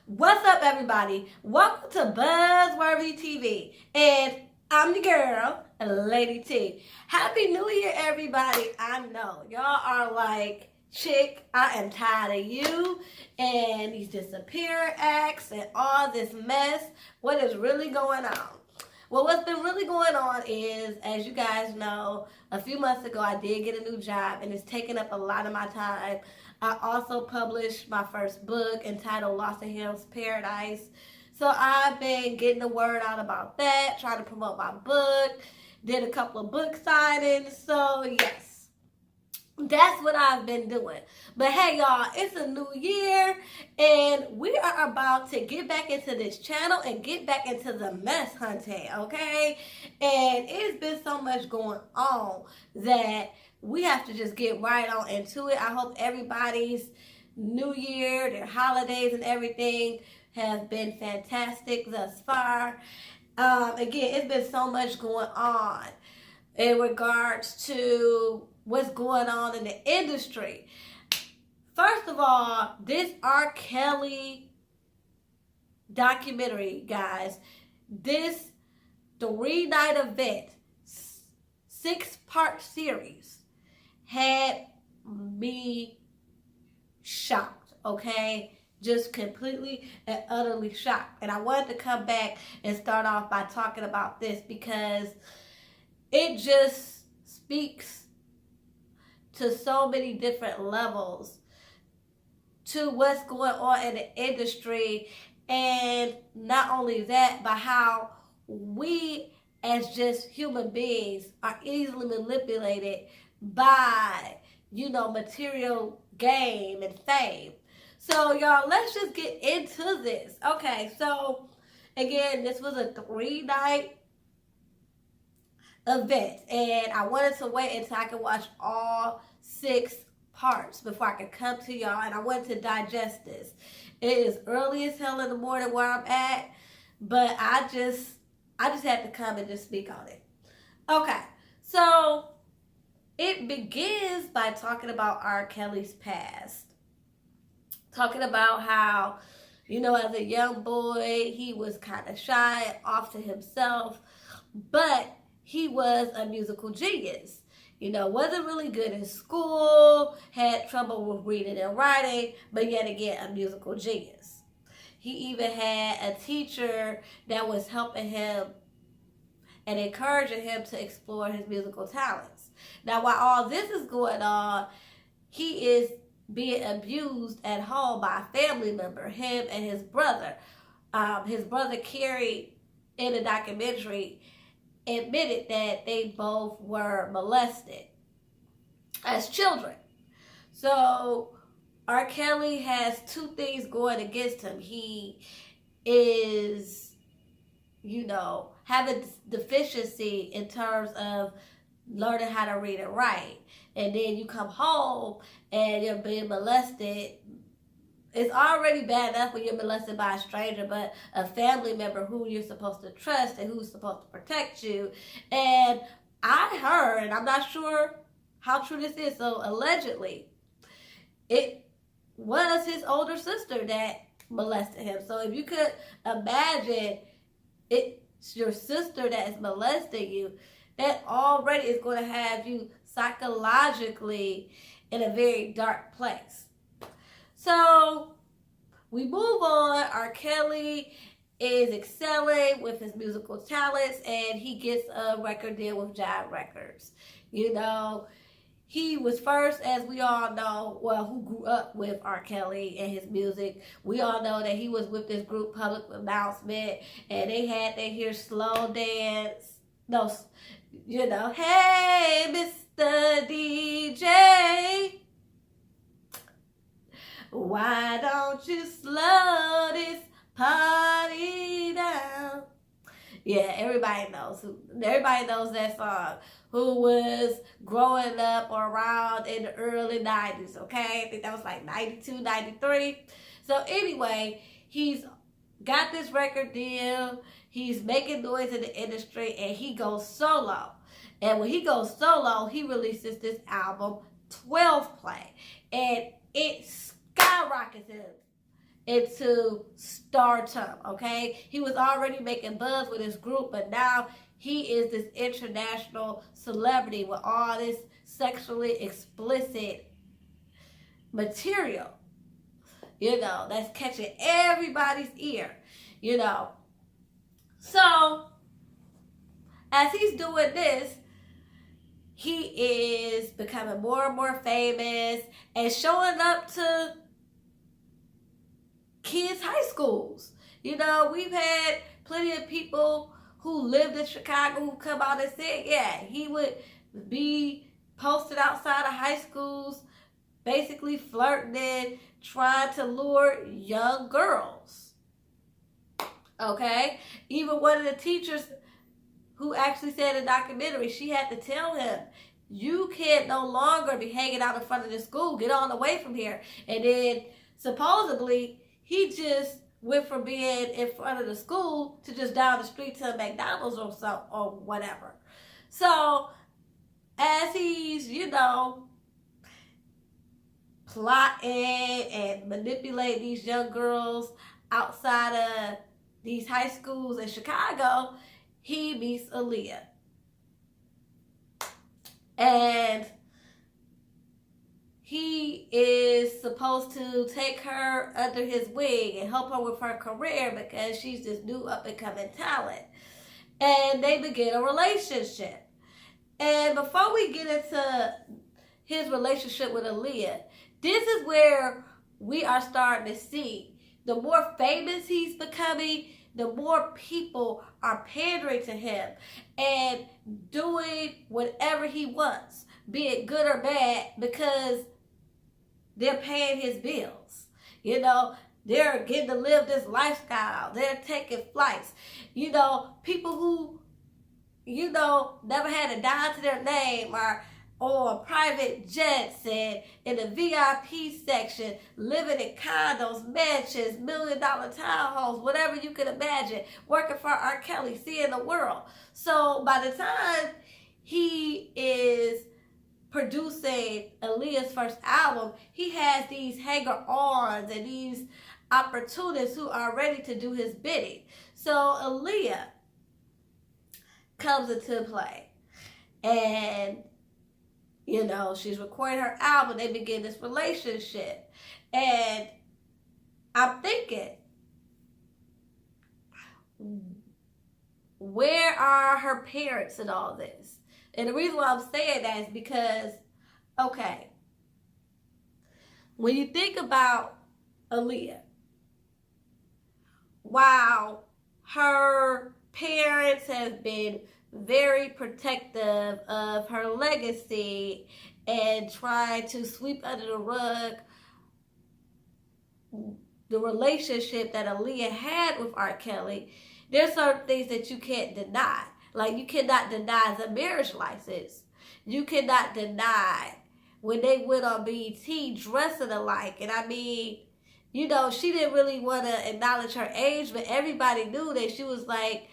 What's up, everybody? Welcome to Buzzworthy TV, and I'm the girl, Lady T. Happy New Year, everybody. I know y'all are like, chick, I am tired of you and these disappear acts and all this mess. What is really going on? Well, what's been really going on is, as you guys know, a few months ago I did get a new job and it's taken up a lot of my time. I also published my first book entitled Lost in Hill's Paradise. So I've been getting the word out about that, trying to promote my book, did a couple of book signings. So yes, that's what I've been doing. But hey, y'all, it's a new year and we are about to get back into this channel and get back into the mess hunting, okay? And it's been so much going on that we have to just get right on into it. I hope everybody's new year, their holidays and everything have been fantastic thus far. Again, it's been so much going on in regards to what's going on in the industry. First of all, this R. Kelly documentary, guys, this 3-night event, 6-part series, had me shocked, okay? Just completely and utterly shocked. And I wanted to come back and start off by talking about this because it just speaks to so many different levels to what's going on in the industry, and not only that, but how we as just human beings are easily manipulated by, material gain and fame. So y'all, let's just get into this. Okay, so again, this was a 3-night event, and I wanted to wait until I could watch all 6 parts before I could come to y'all, and I wanted to digest this. It is early as hell in the morning where I'm at, but I just had to come and just speak on it. Okay, so it begins by talking about R. Kelly's past, talking about how, as a young boy, he was kind of shy, off to himself, but he was a musical genius. Wasn't really good in school, had trouble with reading and writing, but yet again, a musical genius. He even had a teacher that was helping him and encouraging him to explore his musical talents. Now, while all this is going on, he is being abused at home by a family member, him and his brother. His brother, Kerry, in the documentary, admitted that they both were molested as children. So R. Kelly has 2 things going against him. He is, having deficiency in terms of learning how to read and write. And then you come home and you're being molested. It's already bad enough when you're molested by a stranger, but a family member who you're supposed to trust and who's supposed to protect you. And I heard, and I'm not sure how true this is, so allegedly, it was his older sister that molested him. So if you could imagine it's your sister that is molesting you, that already is going to have you psychologically in a very dark place. So we move on. R. Kelly is excelling with his musical talents, and he gets a record deal with Jive Records. He was first, as we all know, who grew up with R. Kelly and his music. We all know that he was with this group, Public Announcement, and they had their here slow dance. No, hey, Mr. DJ. Why don't you slow this party down? Yeah, everybody knows that song. Who was growing up around in the early 90s, okay? I think that was like 92, 93. So anyway, he's got this record deal. He's making noise in the industry, and he goes solo. And when he goes solo, he releases this album, 12 Play. And it skyrockets him into stardom, okay? He was already making buzz with his group, but now he is this international celebrity with all this sexually explicit material, that's catching everybody's ear, So, as he's doing this, he is becoming more and more famous and showing up to kids' high schools. We've had plenty of people who lived in Chicago who come out and said, yeah, he would be posted outside of high schools, basically flirting and trying to lure young girls. Okay? Even one of the teachers who actually said in the documentary, she had to tell him, you can't no longer be hanging out in front of the school. Get on away from here. And then supposedly he just went from being in front of the school to just down the street to McDonald's or whatever. So as he's, plotting and manipulating these young girls outside of these high schools in Chicago, he meets Aaliyah. And he is supposed to take her under his wing and help her with her career because she's this new up-and-coming talent. And they begin a relationship. And before we get into his relationship with Aaliyah, this is where we are starting to see the more famous he's becoming, the more people are pandering to him and doing whatever he wants, be it good or bad, because they're paying his bills. They're getting to live this lifestyle. They're taking flights. People who, never had a dime to their name are on private jets and in the VIP section, living in condos, mansions, $1 million townhomes, whatever you can imagine, working for R. Kelly, seeing the world. So by the time he is producing Aaliyah's first album, he has these hanger-ons and these opportunists who are ready to do his bidding. So Aaliyah comes into play. And she's recording her album. They begin this relationship. And I'm thinking, where are her parents in all this? And the reason why I'm saying that is because, okay, when you think about Aaliyah, while her parents have been very protective of her legacy and try to sweep under the rug the relationship that Aaliyah had with R. Kelly, there's certain things that you can't deny. Like, you cannot deny the marriage license. You cannot deny when they went on BET dressing alike. And I mean, she didn't really want to acknowledge her age, but everybody knew that she was like,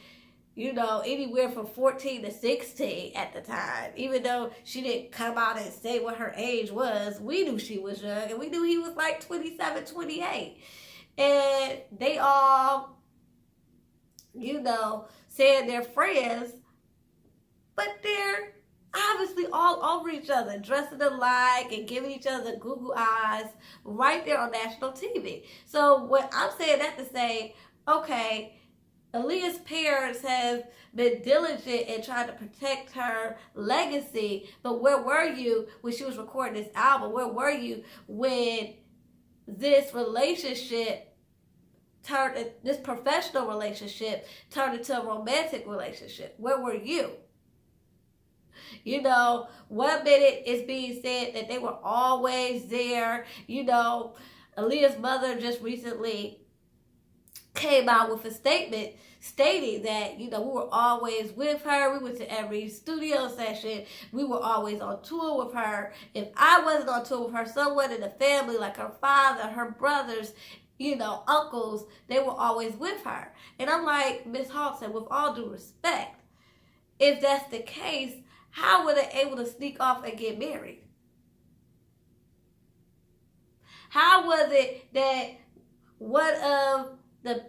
anywhere from 14 to 16 at the time. Even though she didn't come out and say what her age was, we knew she was young, and we knew he was like 27, 28. And they all, said they're friends, but they're obviously all over each other, dressing alike and giving each other Google eyes right there on national TV. So what I'm saying that to say, okay, Aaliyah's parents have been diligent in trying to protect her legacy, but where were you when she was recording this album? Where were you when this relationship this professional relationship turned into a romantic relationship? Where were you? 1 minute it's being said that they were always there. Aaliyah's mother just recently came out with a statement stating that, we were always with her. We went to every studio session. We were always on tour with her. If I wasn't on tour with her, someone in the family, like her father, her brothers, uncles, they were always with her. And I'm like, Miss Halton, with all due respect, if that's the case, how were they able to sneak off and get married? How was it that one of the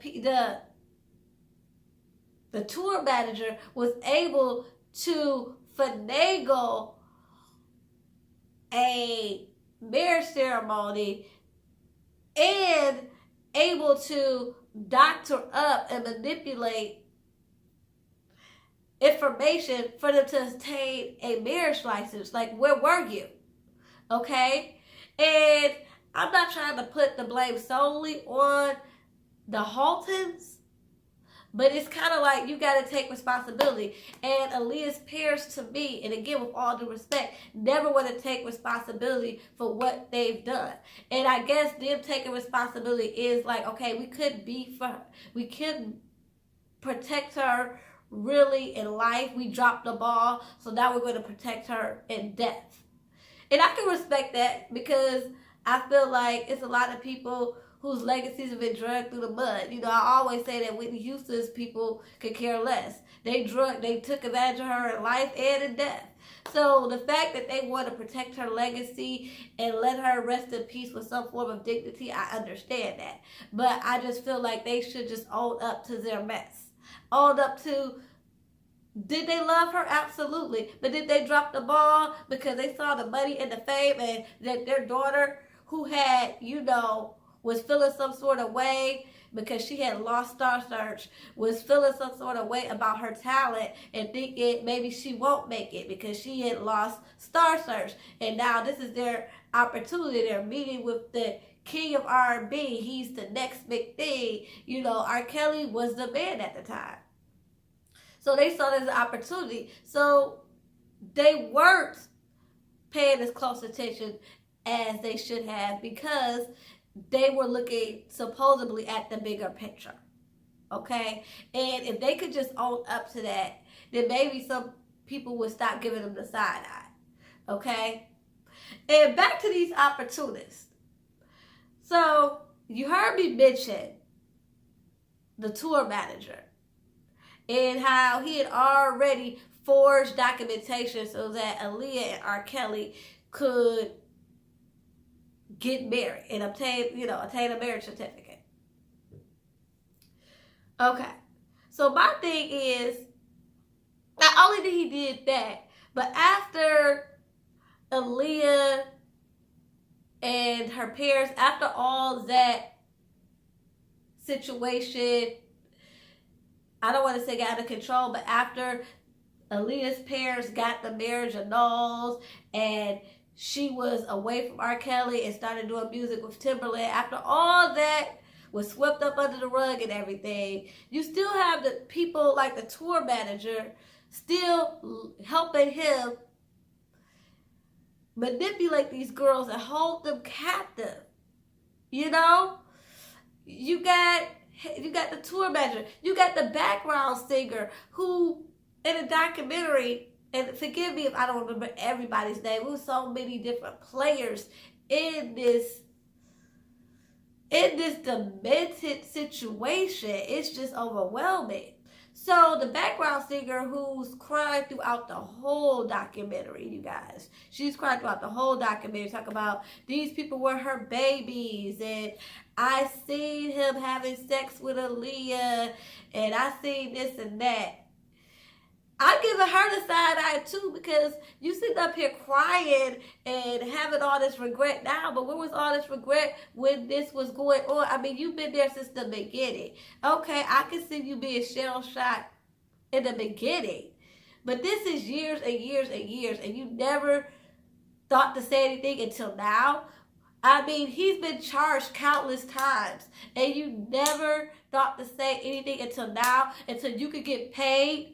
tour manager was able to finagle a marriage ceremony and able to doctor up and manipulate information for them to obtain a marriage license. Like, where were you? Okay? And I'm not trying to put the blame solely on the Haltons, but it's kind of like you got to take responsibility. And Aaliyah's parents, to me, and again, with all due respect, never want to take responsibility for what they've done. And I guess them taking responsibility is like, okay, we couldn't be for her. We couldn't protect her really in life. We dropped the ball, so now we're going to protect her in death. And I can respect that because I feel like it's a lot of people whose legacies have been dragged through the mud. You know, I always say that Whitney Houston's people could care less. They took advantage of her in life and in death. So the fact that they want to protect her legacy and let her rest in peace with some form of dignity, I understand that. But I just feel like they should just own up to their mess. Own up to, did they love her? Absolutely. But did they drop the ball because they saw the money and the fame and that their daughter, who had, was feeling some sort of way because she had lost Star Search, was feeling some sort of way about her talent and thinking maybe she won't make it because she had lost Star Search. And now this is their opportunity. They're meeting with the king of R&B. He's the next big thing. R. Kelly was the man at the time. So they saw this as an opportunity. So they weren't paying as close attention as they should have because they were looking supposedly at the bigger picture. Okay? And if they could just own up to that, then maybe some people would stop giving them the side eye. Okay? And back to these opportunists. So you heard me mention the tour manager and how he had already forged documentation so that Aaliyah and R. Kelly could get married and obtain a marriage certificate. Okay. So my thing is, not only did he did that, but after Aaliyah and her parents, after all that situation, I don't want to say got out of control, but after Aaliyah's parents got the marriage annulled and she was away from R. Kelly and started doing music with Timberland, after all that was swept up under the rug and everything, you still have the people like the tour manager still helping him manipulate these girls and hold them captive. You got the tour manager. You got the background singer who, in a documentary, and forgive me if I don't remember everybody's name, there were so many different players in this demented situation. It's just overwhelming. So the background singer who's crying throughout the whole documentary, you guys. She's crying throughout the whole documentary. Talk about these people were her babies and I seen him having sex with Aaliyah and I seen this and that. I'm giving her the side eye too because you sitting up here crying and having all this regret now, but where was all this regret when this was going on? I mean, you've been there since the beginning. Okay, I can see you being shell-shocked in the beginning, but this is years and years and years, and you never thought to say anything until now. I mean, he's been charged countless times, and you never thought to say anything until now, until you could get paid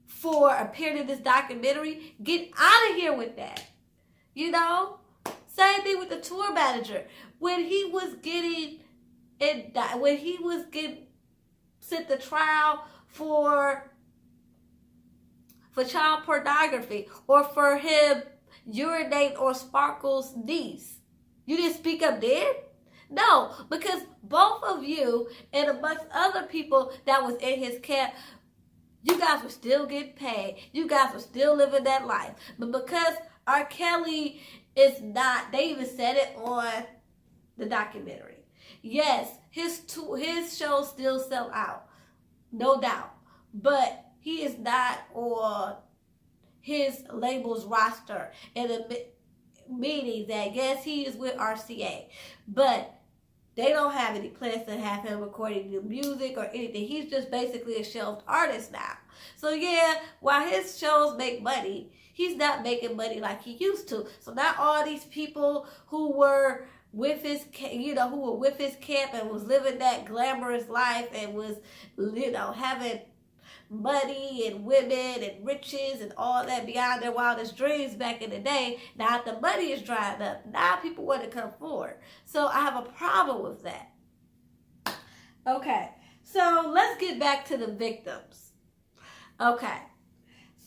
for appearing in this documentary. Get out of here with that. Same thing with the tour manager. When he was getting sent to trial for child pornography or for him urinating on Sparkle's niece, you didn't speak up then? No, because both of you and amongst other people that was in his camp, you guys were still getting paid. You guys were still living that life. But because R. Kelly is not, they even said it on the documentary. yes, his shows still sell out, no doubt, but he is not on his label's roster, and meaning that yes, he is with RCA, but they don't have any plans to have him recording new music or anything. He's just basically a shelved artist now. So yeah, while his shows make money, he's not making money like he used to. So not all these people who were with his, who were with his camp and was living that glamorous life and was, having money and women and riches and all that beyond their wildest dreams back in the day. Now the money is drying up. Now people want to come forward. So I have a problem with that. Okay, so let's get back to the victims. Okay,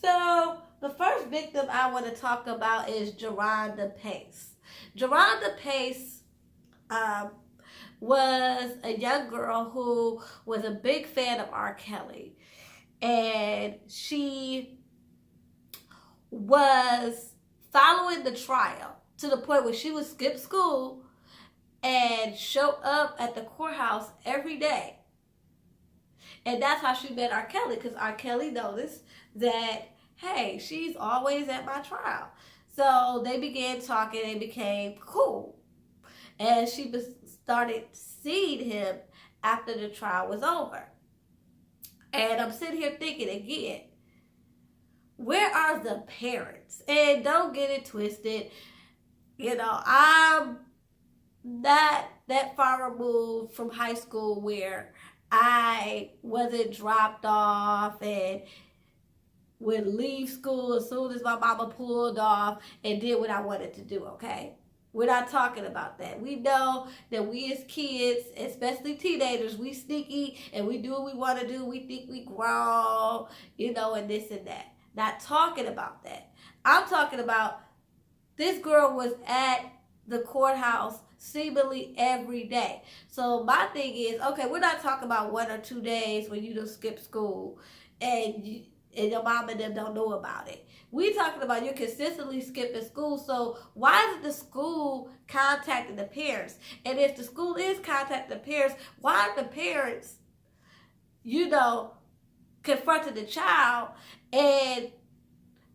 so the first victim I want to talk about is Jerhonda Pace. Jerhonda Pace was a young girl who was a big fan of R. Kelly. And she was following the trial to the point where she would skip school and show up at the courthouse every day. And that's how she met R. Kelly, because R. Kelly noticed that, hey, she's always at my trial. So they began talking and became cool. And she started seeing him after the trial was over. And I'm sitting here thinking again, where are the parents? And don't get it twisted. I'm not that far removed from high school where I wasn't dropped off and would leave school as soon as my mama pulled off and did what I wanted to do, okay? We're not talking about that. We know that we as kids, especially teenagers, we sneaky and we do what we want to do. We think we grown, and this and that. Not talking about that. I'm talking about this girl was at the courthouse seemingly every day. So my thing is, okay, we're not talking about 1 or 2 days when you just skip school and your mom and them don't know about it. We talking about you're consistently skipping school, so why isn't the school contacting the parents? And if the school is contacting the parents, why aren't the parents, confronting the child and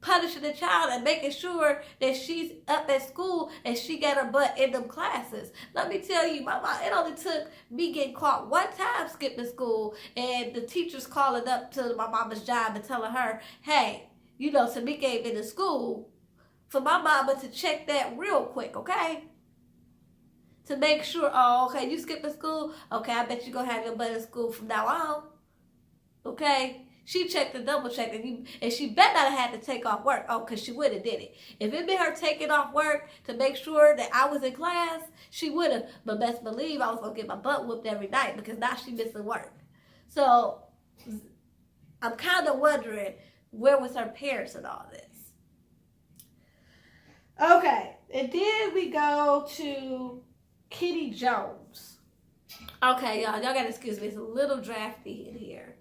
punishing the child and making sure that she's up at school and she got her butt in them classes? Let me tell you, my mom, it only took me getting caught one time skipping school and the teachers calling up to my mama's job and telling her, hey, Tamika ain't been to school, for my mama to check that real quick, okay? To make sure, okay, you skipping school? Okay, I bet you're going to have your butt in school from now on. Okay? She checked and double checked, and she bet not have had to take off work. Oh, because she would have did it. If it been her taking off work to make sure that I was in class, she would have. But best believe I was going to get my butt whooped every night because now she missing work. So I'm kind of wondering, where was her parents in all this? Okay, and then we go to Kitty Jones. Okay, y'all got to excuse me. It's a little drafty in here.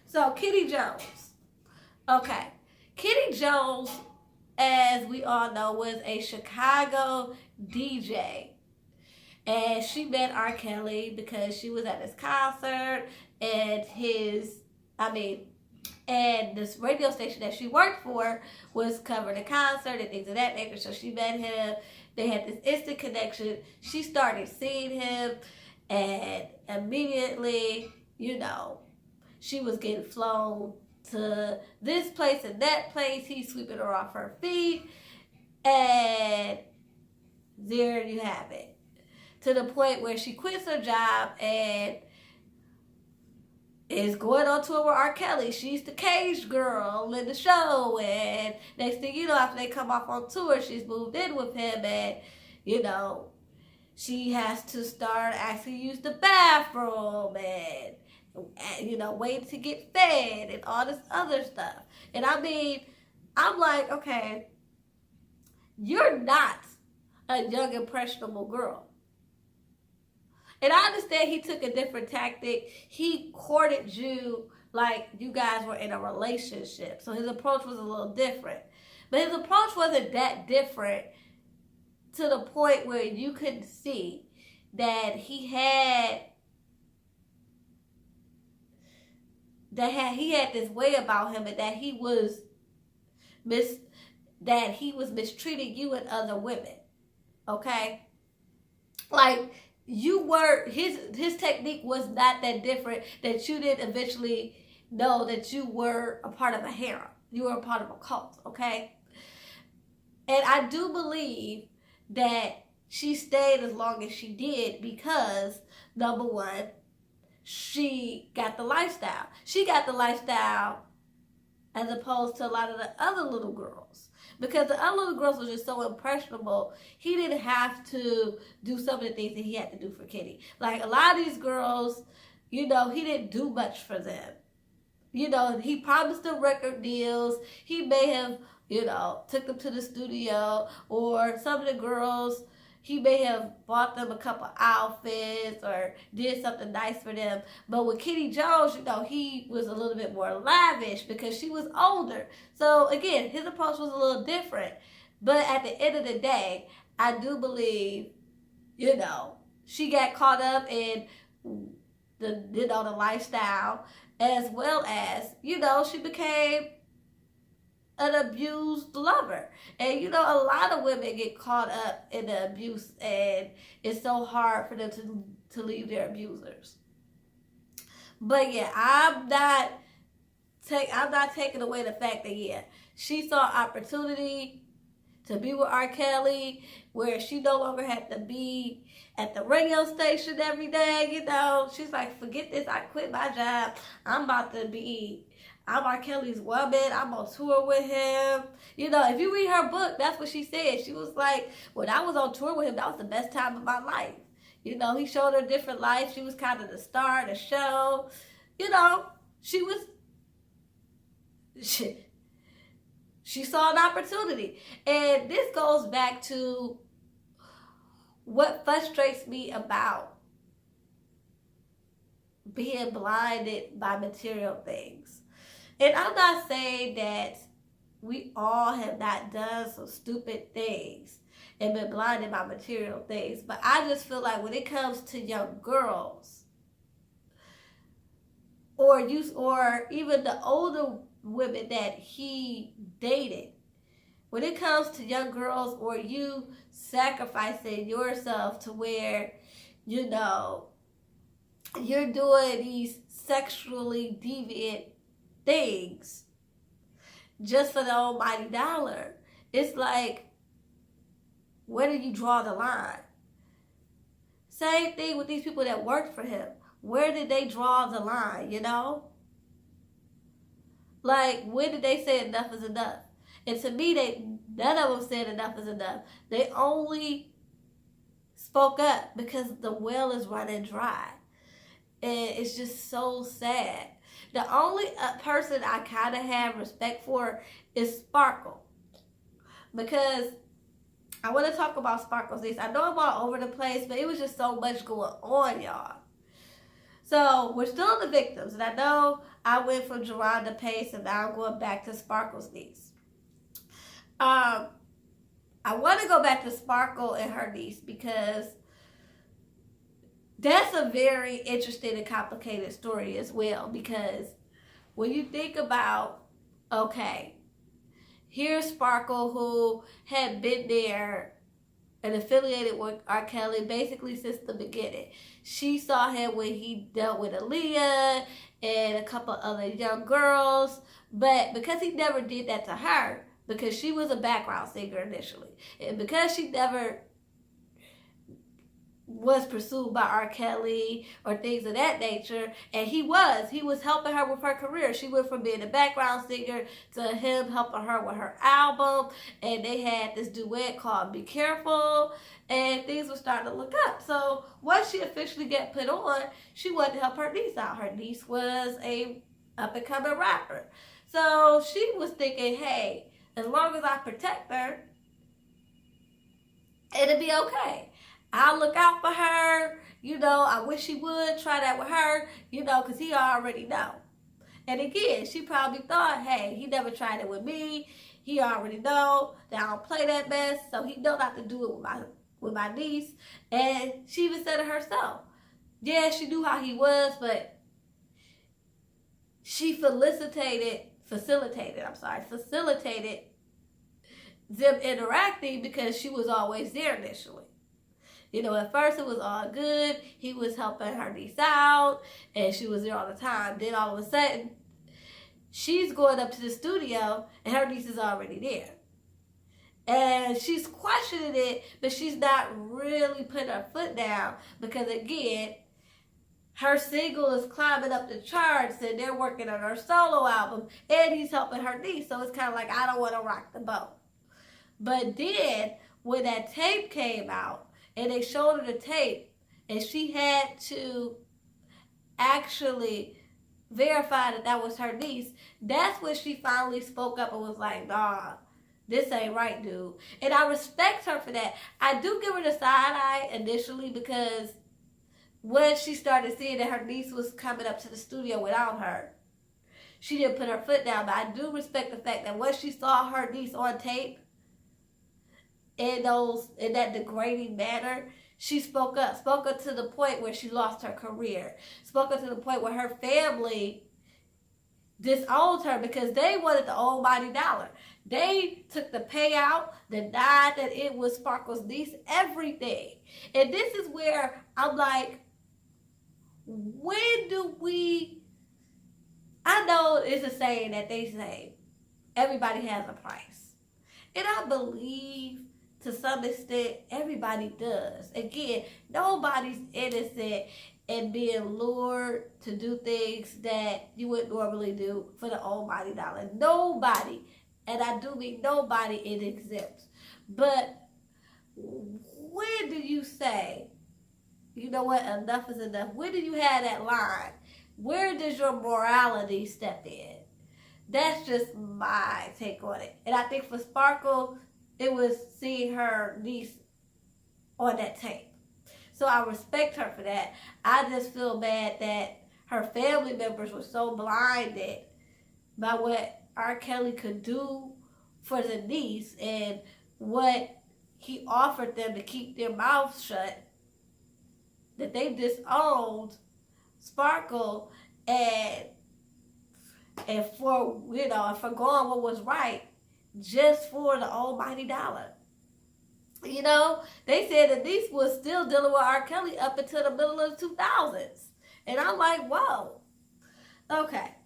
So, Kitty Jones. Okay. Kitty Jones, as we all know, was a Chicago DJ. And she met R. Kelly because she was at his concert and and this radio station that she worked for was covering a concert and things of that nature. So she met him. They had this instant connection. She started seeing him and immediately, she was getting flown to this place and that place. He's sweeping her off her feet. And there you have it. To the point where she quits her job and is going on tour with R. Kelly. She's the cage girl in the show. And next thing you know, after they come off on tour, she's moved in with him. And, she has to start asking to use the bathroom and waiting to get fed and all this other stuff. And I'm like, okay, you're not a young, impressionable girl. And I understand he took a different tactic. He courted you like you guys were in a relationship. So his approach was a little different. But his approach wasn't that different to the point where you couldn't see that he had this way about him, and that he was mistreating you and other women. Okay? Like, you were, his technique was not that different, that you didn't eventually know that you were a part of a harem. You were a part of a cult, okay? And I do believe that she stayed as long as she did because, number one, she got the lifestyle. She got the lifestyle as opposed to a lot of the other little girls. Because the other little girls were just so impressionable, he didn't have to do some of the things that he had to do for Kitty. Like, a lot of these girls, he didn't do much for them. He promised them record deals. He may have, took them to the studio, or some of the girls, he may have bought them a couple outfits or did something nice for them. But with Kitty Jones, he was a little bit more lavish because she was older. So again, his approach was a little different. But at the end of the day, I do believe, she got caught up in the lifestyle, as well as, she became an abused lover. And a lot of women get caught up in the abuse, and it's so hard for them to leave their abusers. But yeah, I'm not taking away the fact that she saw opportunity to be with R. Kelly, where she no longer had to be at the radio station every day. She's like, forget this, I quit my job, I'm R. Kelly's woman, I'm on tour with him. If you read her book, that's what she said. She was like, when I was on tour with him, that was the best time of my life. He showed her a different life. She was kind of the star of the show. She saw an opportunity. And this goes back to what frustrates me about being blinded by material things. And I'm not saying that we all have not done some stupid things and been blinded by material things, but I just feel like when it comes to young girls, or even the older women that he dated, when it comes to young girls, or you sacrificing yourself to where, you're doing these sexually deviant things just for the almighty dollar, it's like, where do you draw the line? Same thing with these people that worked for him. Where did they draw the line, Like, when did they say enough is enough? And to me, none of them said enough is enough. They only spoke up because the well is running dry. And it's just so sad. The only person I kind of have respect for is Sparkle. Because I want to talk about Sparkle's this. I know I'm all over the place, but it was just so much going on, y'all. So we're still the victims. And I know I went from Jerronda Pace, and now I'm going back to Sparkle's niece. I want to go back to Sparkle and her niece because that's a very interesting and complicated story as well. Because when you think about, okay, here's Sparkle, who had been there and affiliated with R. Kelly basically since the beginning. She saw him when he dealt with Aaliyah and a couple other young girls. But because he never did that to her, because she was a background singer initially, and because she never was pursued by R. Kelly or things of that nature, and he was helping her with her career. She went from being a background singer to him helping her with her album, and they had this duet called Be Careful, and things were starting to look up. So once she officially got put on, she wanted to help her niece out. Her niece was a up-and-coming rapper. So she was thinking, hey, as long as I protect her, it'll be okay. I'll look out for her. I wish he would try that with her, because he already know. And again, she probably thought, hey, he never tried it with me. He already know that I don't play that mess, so he know not to do it with my niece. And she even said it herself. Yeah, she knew how he was, but she facilitated them interacting because she was always there initially. You know, at first it was all good. He was helping her niece out, and she was there all the time. Then all of a sudden, she's going up to the studio, and her niece is already there. And she's questioning it, but she's not really putting her foot down because, again, her single is climbing up the charts, and they're working on her solo album, and he's helping her niece. So it's kind of like, I don't want to rock the boat. But then, when that tape came out, and they showed her the tape, and she had to actually verify that that was her niece, that's when she finally spoke up and was like, nah, this ain't right, dude. And I respect her for that. I do give her the side eye initially because when she started seeing that her niece was coming up to the studio without her, she didn't put her foot down. But I do respect the fact that when she saw her niece on tape, in that degrading manner, she spoke up to the point where she lost her career, spoke up to the point where her family disowned her because they wanted the almighty dollar. They took the payout, denied that it was Sparkle's niece, everything. And this is where I'm like, when do we, I know it's a saying that they say, everybody has a price. And I believe to some extent, everybody does. Again, nobody's innocent in being lured to do things that you wouldn't normally do for the almighty dollar. Nobody, and I do mean nobody, it exempts. But when do you say, you know what, enough is enough? When do you have that line? Where does your morality step in? That's just my take on it. And I think for Sparkle, it was seeing her niece on that tape. So I respect her for that. I just feel bad that her family members were so blinded by what R. Kelly could do for the niece and what he offered them to keep their mouths shut, that they disowned Sparkle and for, you know, and for going what was right, just for the almighty dollar. You know, they said that niece was still dealing with R. Kelly up until the middle of the 2000s. And I'm like, whoa. Okay.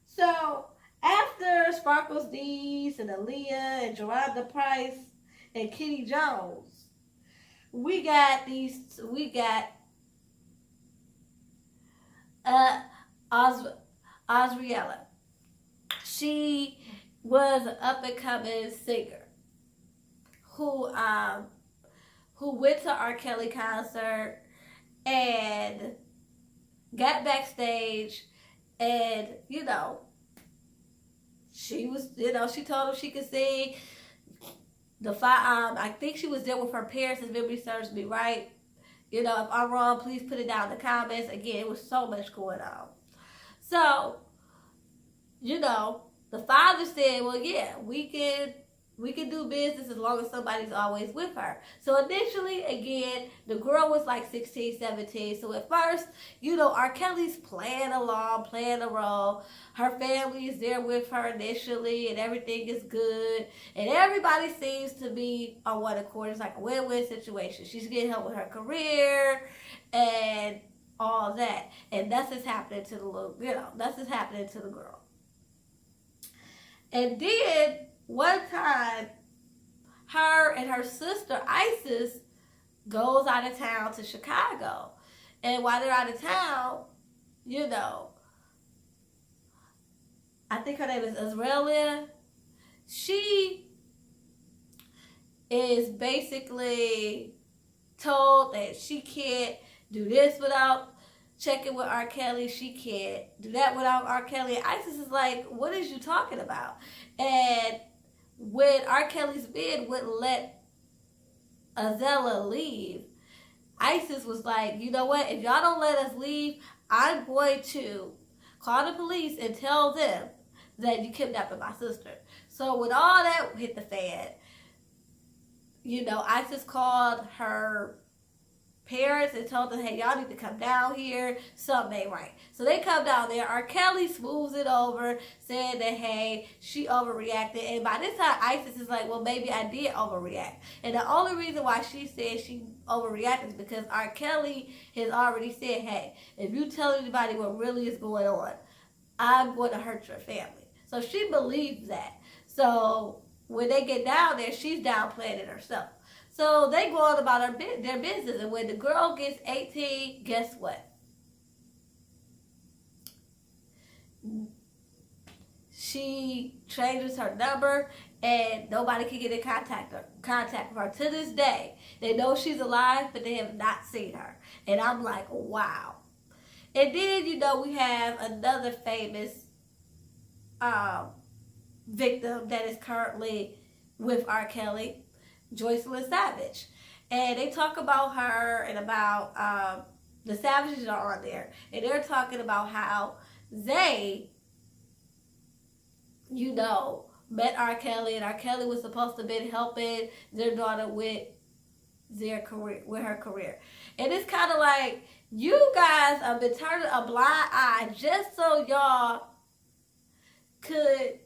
So, after Sparkle's niece and Aaliyah and Geronda Price and Kitty Jones, we got Osriella. She was an up-and-coming singer who went to R. Kelly concert and got backstage, and you know, she was, you know, she told him she could sing. I think she was there with her parents, if memory serves me right. You know, if I'm wrong, please put it down in the comments. Again, it was so much going on. So, you know, the father said, well, yeah, we can do business as long as somebody's always with her. So initially, again, the girl was like 16, 17. So at first, you know, R. Kelly's playing along, playing a role. Her family is there with her initially, and everything is good. And everybody seems to be on one accord. It's like a win-win situation. She's getting help with her career and all that. And that's just happening to the little, you know, that's just happening to the girl. And then one time, her and her sister, Isis, goes out of town to Chicago. And while they're out of town, you know, I think her name is Azraelia. She is basically told that she can't do this without checking with R. Kelly. She can't do that without R. Kelly. And Isis is like, what is you talking about? And when R. Kelly's bid wouldn't let Azella leave, Isis was like, you know what? If y'all don't let us leave, I'm going to call the police and tell them that you kidnapped my sister. So when all that hit the fan, ISIS called her parents and told them, hey, y'all need to come down here. Something ain't right. So they come down there. R. Kelly smooths it over, saying that, hey, she overreacted. And by this time, ISIS is like, well, maybe I did overreact. And the only reason why she said she overreacted is because R. Kelly has already said, hey, if you tell anybody what really is going on, I'm going to hurt your family. So she believes that. So when they get down there, she's downplaying it herself. So they go on about their business. And when the girl gets 18, guess what? She changes her number and nobody can get in contact with her. To this day, they know she's alive, but they have not seen her. And I'm like, wow. And then, we have another famous victim that is currently with R. Kelly, Joycelyn Savage. And they talk about her and about the Savages are on there. And they're talking about how they, met R. Kelly, and R. Kelly was supposed to have been helping their daughter with her career. And it's kind of like, you guys have been turning a blind eye just so y'all could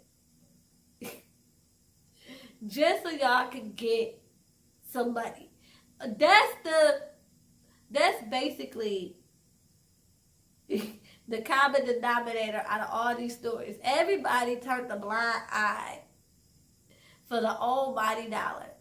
get some money. That's basically the common denominator out of all these stories. Everybody turned a blind eye for the almighty dollar.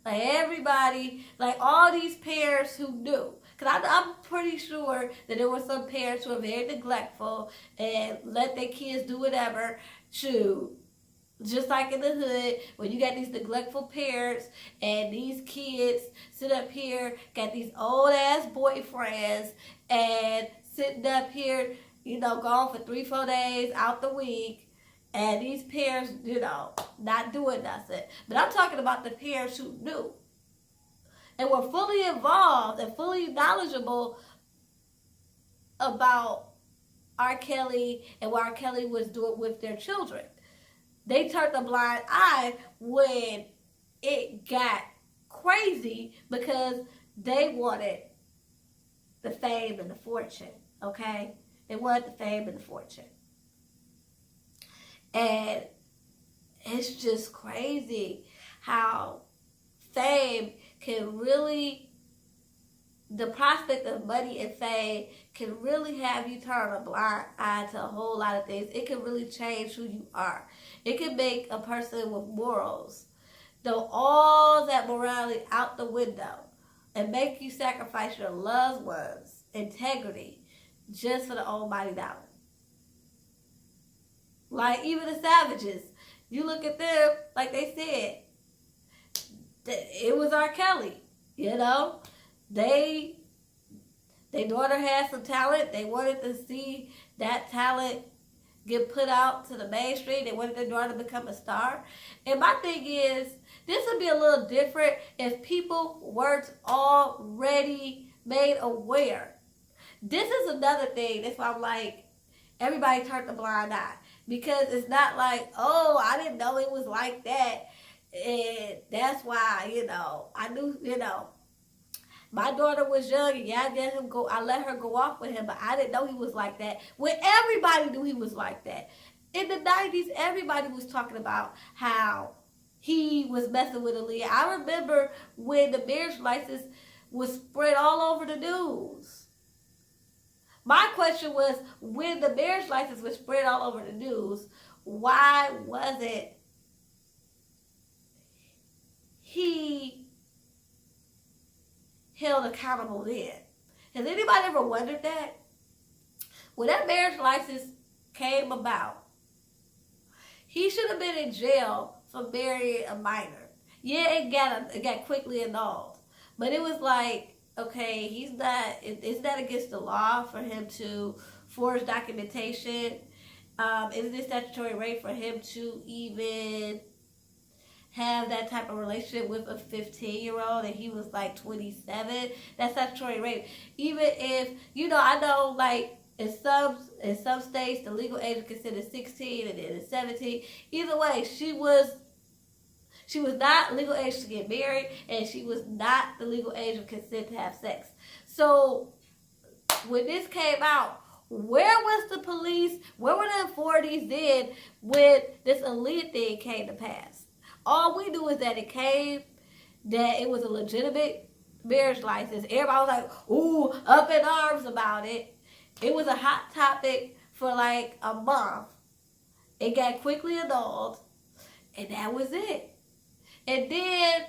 Like everybody, like all these parents who knew. Because I'm pretty sure that there were some parents who were very neglectful and let their kids do whatever. Just like in the hood, when you got these neglectful parents and these kids sit up here, got these old ass boyfriends and sitting up here, gone for 3-4 days out the week, and these parents, not doing nothing. But I'm talking about the parents who knew and were fully involved and fully knowledgeable about R. Kelly and what R. Kelly was doing with their children. They turned a blind eye when it got crazy because they wanted the fame and the fortune, okay? They wanted the fame and the fortune. And it's just crazy how fame can really, the prospect of money and fame can really have you turn a blind eye to a whole lot of things. It can really change who you are. It can make a person with morals throw all that morality out the window and make you sacrifice your loved ones' integrity just for the almighty dollar. Like even the Savages, you look at them, like they said, it was R. Kelly, Their daughter had some talent. They wanted to see that talent get put out to the mainstream. They wanted their daughter to become a star. And my thing is, this would be a little different if people weren't already made aware. This is another thing. That's why I'm like, everybody turned a blind eye. Because it's not like, oh, I didn't know it was like that. And that's why, I knew, my daughter was young, and I let her go off with him, but I didn't know he was like that. When everybody knew he was like that. In the 90s, everybody was talking about how he was messing with Aaliyah. I remember when the marriage license was spread all over the news. My question was, when the marriage license was spread all over the news, why wasn't he held accountable then? Has anybody ever wondered that? When that marriage license came about, he should have been in jail for marrying a minor. Yeah, it got quickly annulled. But it was like, okay, it's not against the law for him to forge documentation. Isn't it statutory rape for him to even have that type of relationship with a 15-year-old and he was like 27? That's statutory rape. Even if, I know like in some states the legal age is considered 16 and then it's 17. Either way, she She was not legal age to get married, and she was not the legal age of consent to have sex. So when this came out, where was the police? Where were the authorities then when this Aaliyah thing came to pass? All we knew is that it was a legitimate marriage license. Everybody was like, ooh, up in arms about it. It was a hot topic for like a month. It got quickly annulled, and that was it. And then,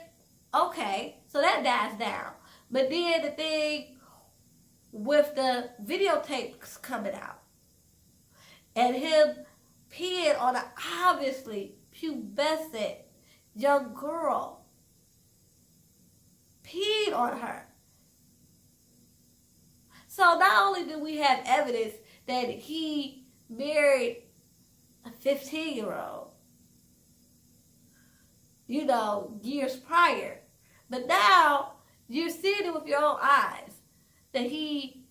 okay, so that dies down. But then the thing with the videotapes coming out, and him peeing on an obviously pubescent young girl, peed on her. So not only do we have evidence that he married a 15-year-old, years prior, but now you're seeing it with your own eyes that he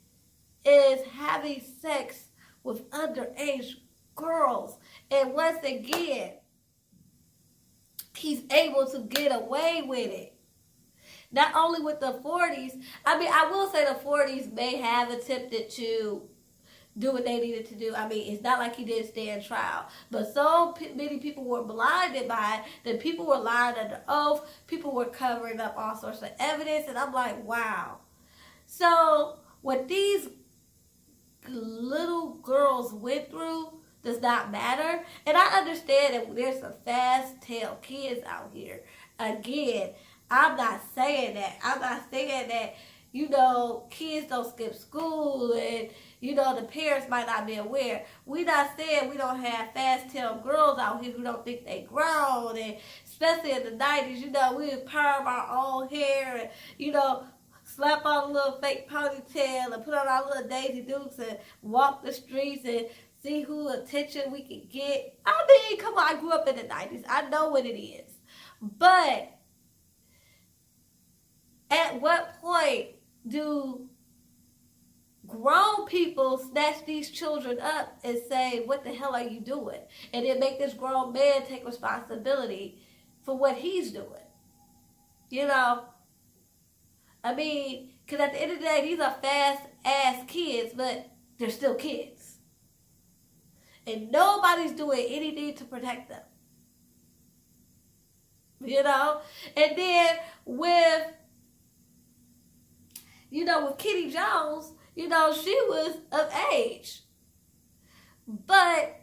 is having sex with underage girls. And once again, he's able to get away with it. Not only with the 40s, I will say the 40s may have attempted to do what they needed to do. It's not like he didn't stand trial. But so many people were blinded by it that people were lying under oath. People were covering up all sorts of evidence. And I'm like, wow. So what these little girls went through does not matter. And I understand that there's some fast tail kids out here. Again, I'm not saying that. I'm not saying that, kids don't skip school and, the parents might not be aware. We're not saying we don't have fast-tailed girls out here who don't think they grown. And especially in the 90s, we would perm our own hair and, slap on a little fake ponytail and put on our little Daisy Dukes and walk the streets and see who attention we can get. Come on, I grew up in the 90s. I know what it is. But at what point do grown people snatch these children up and say, what the hell are you doing? And then make this grown man take responsibility for what he's doing. Because at the end of the day, these are fast-ass kids, but they're still kids. And nobody's doing anything to protect them. And then with Kitty Jones, she was of age. But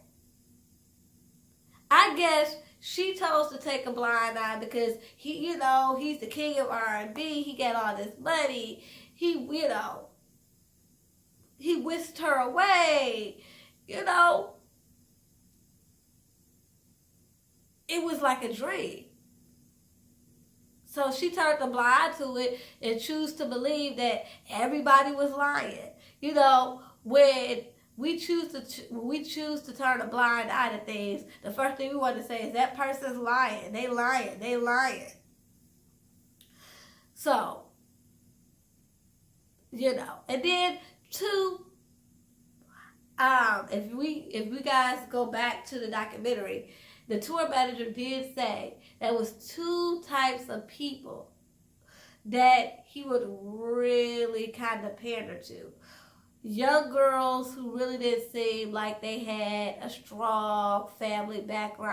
I guess she chose to take a blind eye because he's the king of R&B. He got all this money. He whisked her away. It was like a dream. So she turned a blind eye to it and chose to believe that everybody was lying. When we choose to turn a blind eye to things, the first thing we want to say is that person's lying. They lying. So, and then two, if we guys go back to the documentary, the tour manager did say there was two types of people that he would really kind of pander to. Young girls who really didn't seem like they had a strong family background.